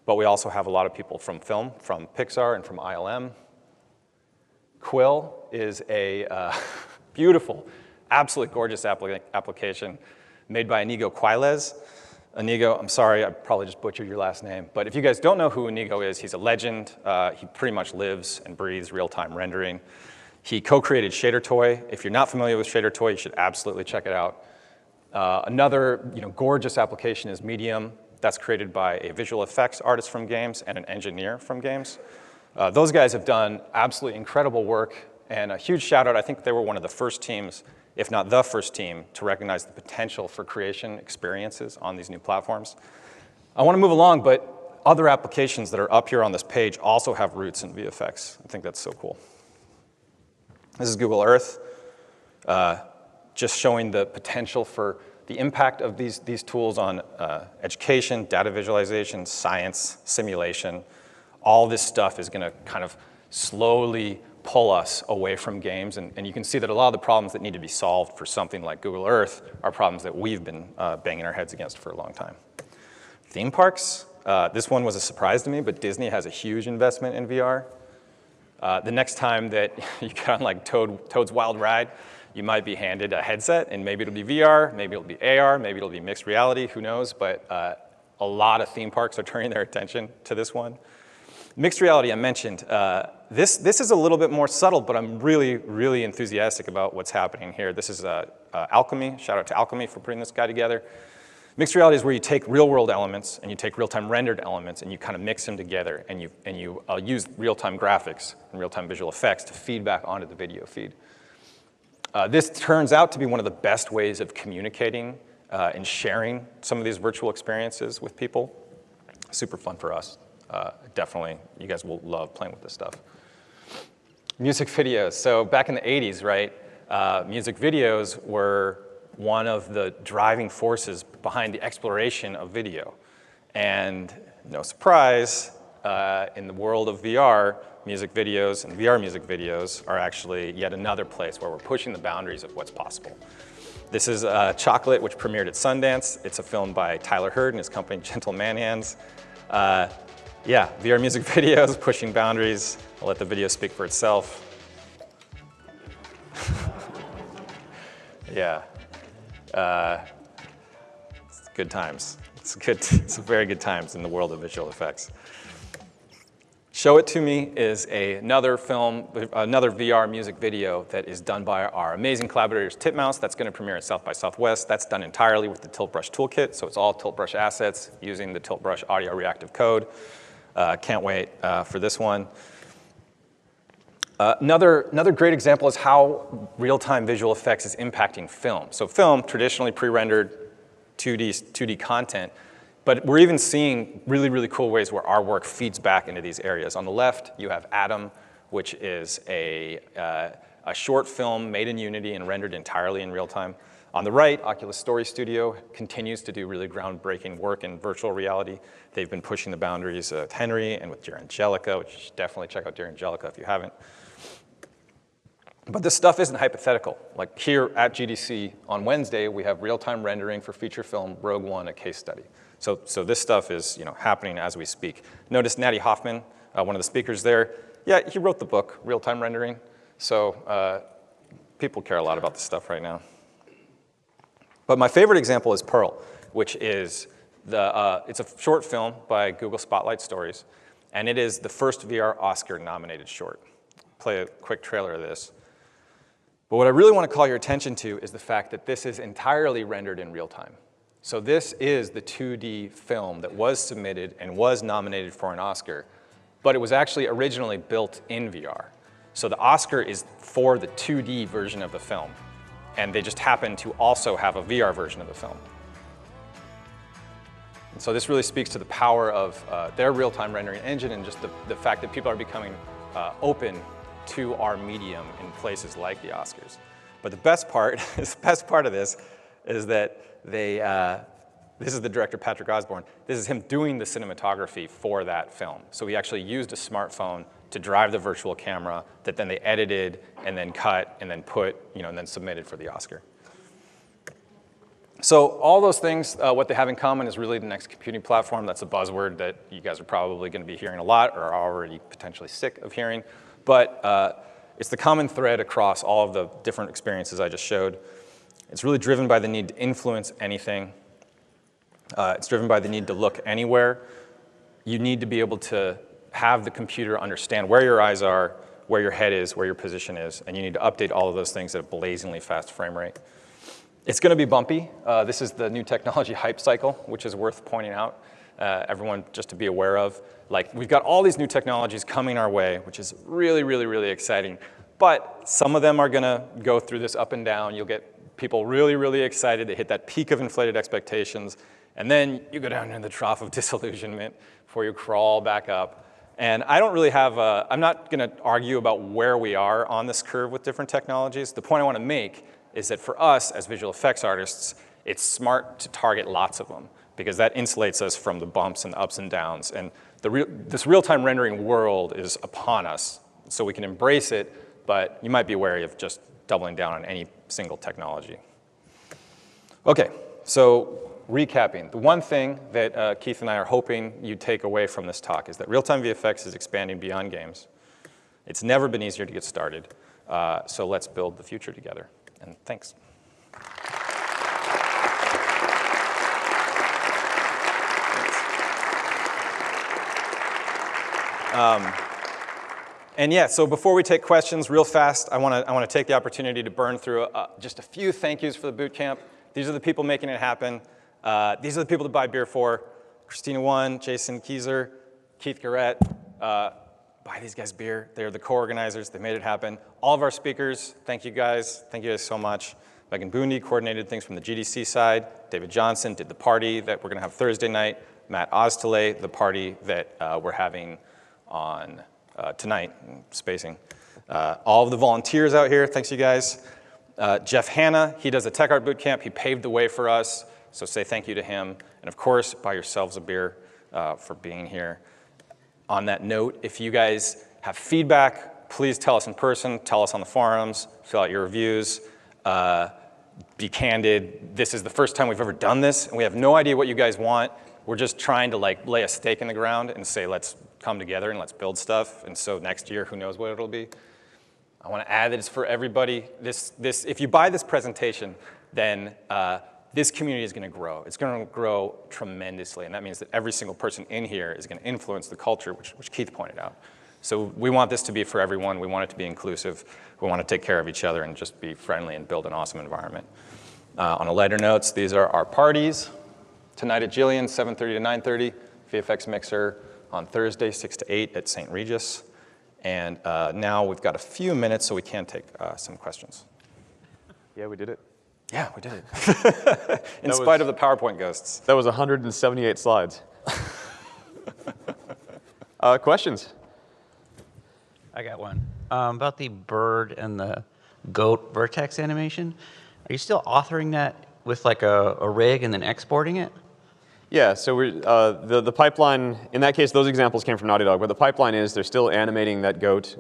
but we also have a lot of people from film, from Pixar and from ILM. Quill is a beautiful, absolutely gorgeous application made by Inigo Quiles. Inigo, I'm sorry, I probably just butchered your last name, but if you guys don't know who Inigo is, he's a legend. He pretty much lives and breathes real-time rendering. He co-created Shader Toy. If you're not familiar with Shader Toy, you should absolutely check it out. Another gorgeous application is Medium. That's created by a visual effects artist from games and an engineer from games. Those guys have done absolutely incredible work, and a huge shout out. I think they were one of the first teams, if not the first team, to recognize the potential for creation experiences on these new platforms. I want to move along, but other applications that are up here on this page also have roots in VFX. I think that's so cool. This is Google Earth, just showing the potential for the impact of these tools on education, data visualization, science, simulation. All this stuff is going to kind of slowly pull us away from games. And you can see that a lot of the problems that need to be solved for something like Google Earth are problems that we've been banging our heads against for a long time. Theme parks. This one was a surprise to me, but Disney has a huge investment in VR. The next time that you get on like Toad's Wild Ride, you might be handed a headset, and maybe it'll be VR, maybe it'll be AR, maybe it'll be mixed reality, who knows, but a lot of theme parks are turning their attention to this one. Mixed reality, I mentioned. This is a little bit more subtle, but I'm really, really enthusiastic about what's happening here. This is Alchemy. Shout out to Alchemy for putting this guy together. Mixed reality is where you take real-world elements and you take real-time rendered elements and you kind of mix them together, and you use real-time graphics and real-time visual effects to feed back onto the video feed. This turns out to be one of the best ways of communicating and sharing some of these virtual experiences with people. Super fun for us. Definitely, you guys will love playing with this stuff. Music videos. So back in the 80s, right, music videos were one of the driving forces behind the exploration of video. And no surprise, in the world of VR, music videos and VR music videos are actually yet another place where we're pushing the boundaries of what's possible. This is Chocolate, which premiered at Sundance. It's a film by Tyler Hurd and his company Gentle Man Hands. Yeah, VR music videos, pushing boundaries. I'll let the video speak for itself. Yeah. It's good times. It's very good times in the world of visual effects. Show It To Me is another VR music video that is done by our amazing collaborators, Titmouse. That's going to premiere at South by Southwest. That's done entirely with the Tilt Brush toolkit, so it's all Tilt Brush assets using the Tilt Brush audio reactive code. Can't wait for this one. Another great example is how real-time visual effects is impacting film. So film, traditionally pre-rendered 2D content, but we're even seeing really, really cool ways where our work feeds back into these areas. On the left, you have Atom, which is a short film made in Unity and rendered entirely in real time. On the right, Oculus Story Studio continues to do really groundbreaking work in virtual reality. They've been pushing the boundaries with Henry and with Dear Angelica, which you should definitely check out Dear Angelica if you haven't. But this stuff isn't hypothetical. Like here at GDC on Wednesday, we have real-time rendering for feature film Rogue One, a case study. So this stuff is happening as we speak. Notice Natty Hoffman, one of the speakers there. Yeah, he wrote the book, Real-Time Rendering. So people care a lot about this stuff right now. But my favorite example is Pearl, which is it's a short film by Google Spotlight Stories, and it is the first VR Oscar-nominated short. Play a quick trailer of this. But what I really want to call your attention to is the fact that this is entirely rendered in real time. So this is the 2D film that was submitted and was nominated for an Oscar, but it was actually originally built in VR. So the Oscar is for the 2D version of the film, and they just happen to also have a VR version of the film. And so this really speaks to the power of their real-time rendering engine and just the fact that people are becoming open to our medium in places like the Oscars. But the best part of this is that this is the director, Patrick Osborne. This is him doing the cinematography for that film. So he actually used a smartphone to drive the virtual camera that then they edited and then cut and then put, and then submitted for the Oscar. So all those things, what they have in common is really the next computing platform. That's a buzzword that you guys are probably going to be hearing a lot or are already potentially sick of hearing. But it's the common thread across all of the different experiences I just showed. It's really driven by the need to influence anything. It's driven by the need to look anywhere. You need to be able to have the computer understand where your eyes are, where your head is, where your position is, and you need to update all of those things at a blazingly fast frame rate. It's going to be bumpy. This is the new technology hype cycle, which is worth pointing out. Everyone just to be aware of. Like, we've got all these new technologies coming our way, which is really, really, really exciting. But some of them are going to go through this up and down. You'll get people really, really excited. They hit that peak of inflated expectations. And then you go down into the trough of disillusionment before you crawl back up. And I don't really have I'm not going to argue about where we are on this curve with different technologies. The point I want to make is that for us as visual effects artists, it's smart to target lots of them because that insulates us from the bumps and ups and downs. And this real-time rendering world is upon us, so we can embrace it, but you might be wary of just doubling down on any single technology. Okay, so recapping. The one thing that Keith and I are hoping you take away from this talk is that real-time VFX is expanding beyond games. It's never been easier to get started, so let's build the future together. And thanks. And yeah, so before we take questions, real fast, I want to take the opportunity to burn through just a few thank yous for the bootcamp. These are the people making it happen. These are the people to buy beer for. Christina One, Jason Kieser, Keith Guerrette. Buy these guys beer. They're the co-organizers. They made it happen. All of our speakers, thank you guys. Thank you guys so much. Megan Bundy coordinated things from the GDC side. David Johnson did the party that we're going to have Thursday night. Matt Oztele, the party that we're having on tonight, spacing. All of the volunteers out here, thanks you guys. Jeff Hanna, he does the Tech Art Bootcamp. He paved the way for us, so say thank you to him. And of course, buy yourselves a beer for being here. On that note, if you guys have feedback, please tell us in person, tell us on the forums, fill out your reviews, be candid. This is the first time we've ever done this, and we have no idea what you guys want. We're just trying to lay a stake in the ground and say, let's come together and let's build stuff. And so next year, who knows what it'll be. I want to add that it's for everybody. If you buy this presentation, then this community is going to grow. It's going to grow tremendously, and that means that every single person in here is going to influence the culture, which Keith pointed out. So we want this to be for everyone. We want it to be inclusive. We want to take care of each other and just be friendly and build an awesome environment. On a lighter notes, these are our parties. Tonight at Jillian's, 7:30 to 9:30. VFX Mixer on Thursday, 6 to 8 at St. Regis. And now we've got a few minutes, so we can take some questions. Yeah, we did it. Yeah, we did it. In spite of the PowerPoint ghosts. That was 178 slides. Questions? I got one. About the bird and the goat Vertex animation. Are you still authoring that with like a rig and then exporting it? Yeah, so we're, the pipeline, in that case, those examples came from Naughty Dog, but the pipeline is they're still animating that goat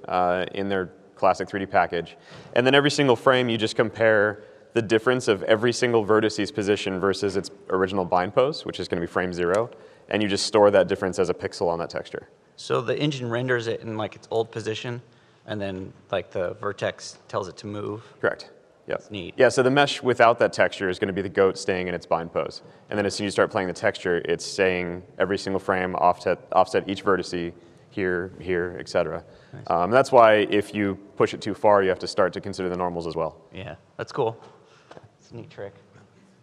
in their classic 3D package. And then every single frame, you just compare the difference of every single vertice's position versus its original bind pose, which is going to be frame 0, and you just store that difference as a pixel on that texture. So the engine renders it in like its old position, and then like the Vertex tells it to move? Correct. Yep. That's neat. Yeah, so the mesh without that texture is going to be the goat staying in its bind pose. And then as soon as you start playing the texture, it's saying every single frame, offset each vertice, here, et cetera. Nice. That's why if you push it too far, you have to start to consider the normals as well. Yeah, that's cool. It's a neat trick.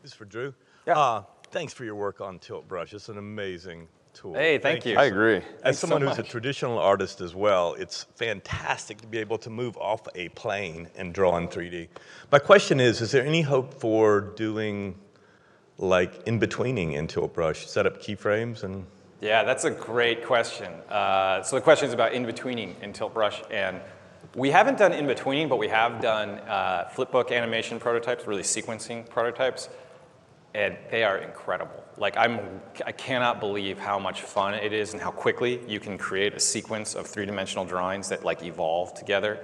This is for Drew. Yeah. thanks for your work on Tilt Brush. It's an amazing tool. Hey, thank you. I agree. As someone so who's a much. traditional artist as well, it's fantastic to be able to move off a plane and draw in 3D. My question is there any hope for doing like in-betweening in Tilt Brush, set up keyframes and... Yeah, that's a great question. So the question is about in-betweening in Tilt Brush, and we haven't done in-betweening, but we have done flipbook animation prototypes, really sequencing prototypes, and they are incredible. Like I cannot believe how much fun it is and how quickly you can create a sequence of three-dimensional drawings that like evolve together.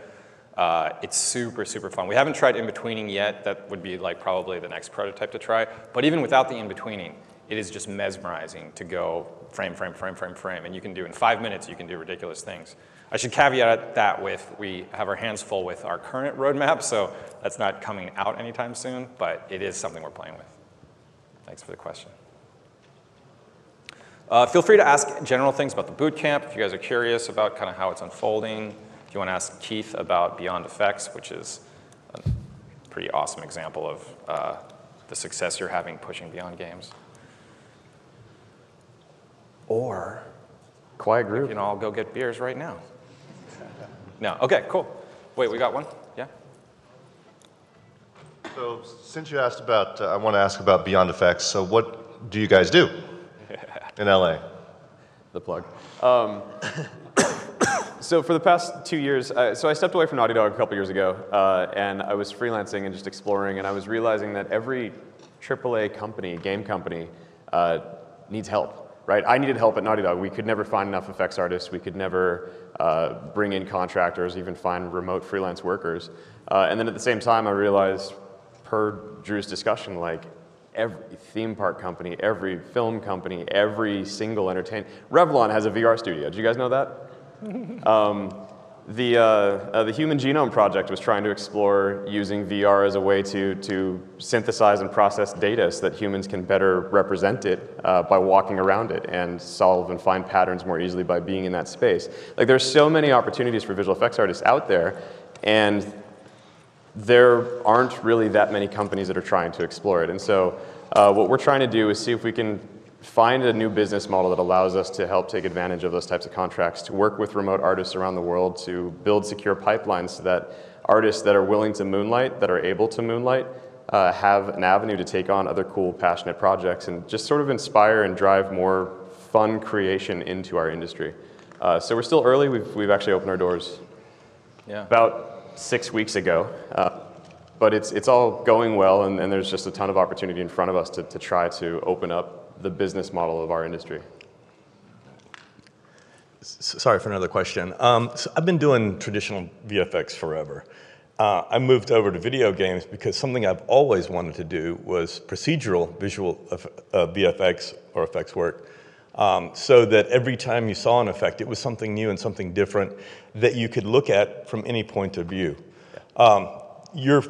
It's super, super fun. We haven't tried in-betweening yet. That would be like probably the next prototype to try. But even without the in-betweening, it is just mesmerizing to go frame, frame, frame, frame, frame. And you can do, in 5 minutes, you can do ridiculous things. I should caveat that with, we have our hands full with our current roadmap, so that's not coming out anytime soon, but it is something we're playing with. Thanks for the question. Feel free to ask general things about the Bootcamp if you guys are curious about kind of how it's unfolding. If you want to ask Keith about Beyond Effects, which is a pretty awesome example of the success you're having pushing beyond games. Or Quiet group. you can all go get beers right now. No, okay, cool. Wait, we got one? Yeah? So since you asked about, I want to ask about Beyond Effects. So what do you guys do in LA? The plug. So for the past 2 years, so I stepped away from Naughty Dog a couple years ago, and I was freelancing and just exploring, and I was realizing that every AAA company, game company, needs help, right? I needed help at Naughty Dog. We could never find enough effects artists. We could never bring in contractors, even find remote freelance workers. And then at the same time, I realized, per Drew's discussion, like every theme park company, every film company, every single entertainment. Revlon has a VR studio. Did you guys know that? The Human Genome Project was trying to explore using VR as a way to synthesize and process data so that humans can better represent it by walking around it and solve and find patterns more easily by being in that space. Like there's so many opportunities for visual effects artists out there, and there aren't really that many companies that are trying to explore it. And so what we're trying to do is see if we can find a new business model that allows us to help take advantage of those types of contracts, to work with remote artists around the world, to build secure pipelines so that artists that are willing to moonlight, that are able to moonlight, have an avenue to take on other cool, passionate projects and just sort of inspire and drive more fun creation into our industry. So we're still early. We've actually opened our doors about 6 weeks ago. But it's all going well, and there's just a ton of opportunity in front of us to try to open up the business model of our industry. Sorry for another question. So I've been doing traditional VFX forever. I moved over to video games because something I've always wanted to do was procedural visual VFX or effects work, so that every time you saw an effect, it was something new and something different that you could look at from any point of view. Your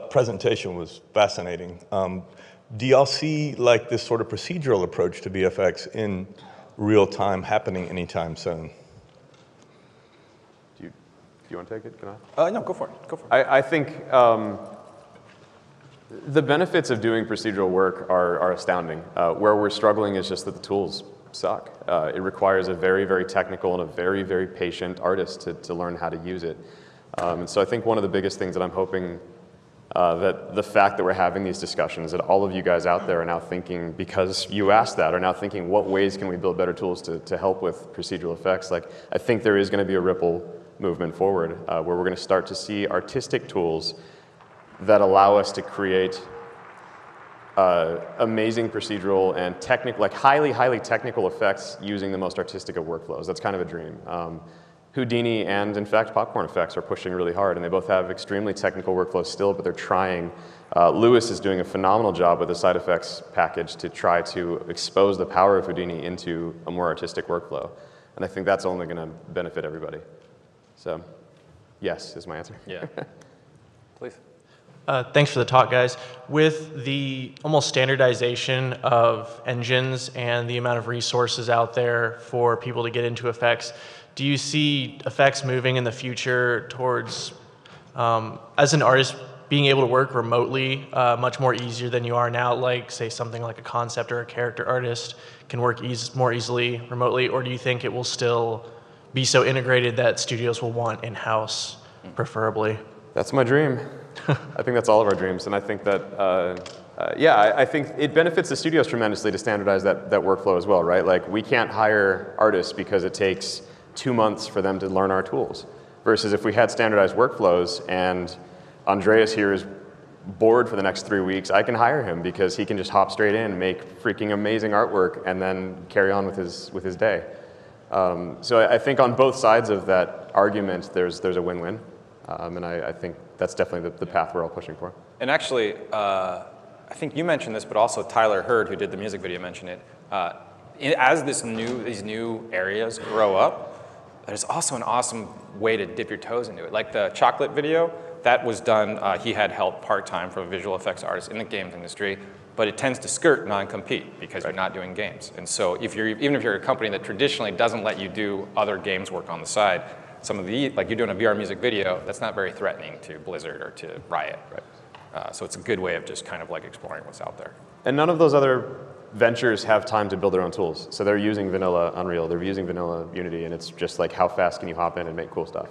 presentation was fascinating. Do y'all see like this sort of procedural approach to VFX in real time happening anytime soon? Do you want to take it? Can I? No, go for it. Go for it. I think the benefits of doing procedural work are astounding. Where we're struggling is just that the tools suck. It requires a very, very technical and a very, very patient artist to learn how to use it. And so I think one of the biggest things that I'm hoping that the fact that we're having these discussions, that all of you guys out there are now thinking, because you asked that, are now thinking, what ways can we build better tools to help with procedural effects? Like, I think there is going to be a ripple movement forward where we're going to start to see artistic tools that allow us to create amazing procedural and technical, like highly, highly technical effects using the most artistic of workflows. That's kind of a dream. Houdini and, in fact, Popcorn Effects are pushing really hard, and they both have extremely technical workflows still, but they're trying. Lewis is doing a phenomenal job with the side effects package to try to expose the power of Houdini into a more artistic workflow. And I think that's only going to benefit everybody. So, yes, is my answer. Yeah. Please. Thanks for the talk, guys. With the almost standardization of engines and the amount of resources out there for people to get into effects, do you see effects moving in the future towards, as an artist being able to work remotely much more easier than you are now, like say something like a concept or a character artist can work more easily remotely, or do you think it will still be so integrated that studios will want in-house preferably? That's my dream. I think that's all of our dreams, and I think that, I think it benefits the studios tremendously to standardize that workflow as well, right? Like, we can't hire artists because it takes 2 months for them to learn our tools, versus if we had standardized workflows and Andreas here is bored for the next 3 weeks, I can hire him because he can just hop straight in, make freaking amazing artwork, and then carry on with his day. So I think on both sides of that argument, there's a win-win, and I think that's definitely the path we're all pushing for. And actually, I think you mentioned this, but also Tyler Hurd, who did the music video, mentioned it. As these new areas grow up, there's also an awesome way to dip your toes into it. Like the chocolate video, that was done, he had help part-time from a visual effects artist in the games industry, but it tends to skirt non-compete because you're not doing games. And so even if you're a company that traditionally doesn't let you do other games work on the side, like you're doing a VR music video, that's not very threatening to Blizzard or to Riot. Right. So it's a good way of just kind of like exploring what's out there. And none of those other ventures have time to build their own tools. So they're using vanilla Unreal, they're using vanilla Unity, and it's just like, how fast can you hop in and make cool stuff?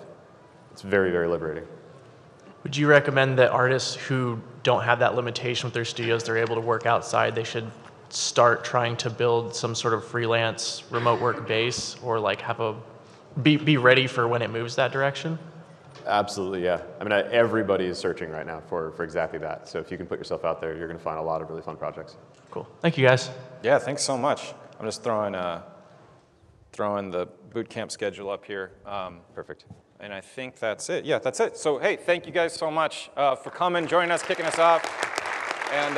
It's very, very liberating. Would you recommend that artists who don't have that limitation with their studios, they're able to work outside, they should start trying to build some sort of freelance remote work base, or like be ready for when it moves that direction? Absolutely, yeah. I mean, everybody is searching right now for exactly that. So if you can put yourself out there, you're going to find a lot of really fun projects. Cool. Thank you, guys. Yeah, thanks so much. I'm just throwing the bootcamp schedule up here. Perfect. And I think that's it. Yeah, that's it. So, hey, thank you guys so much for coming, joining us, kicking us off. And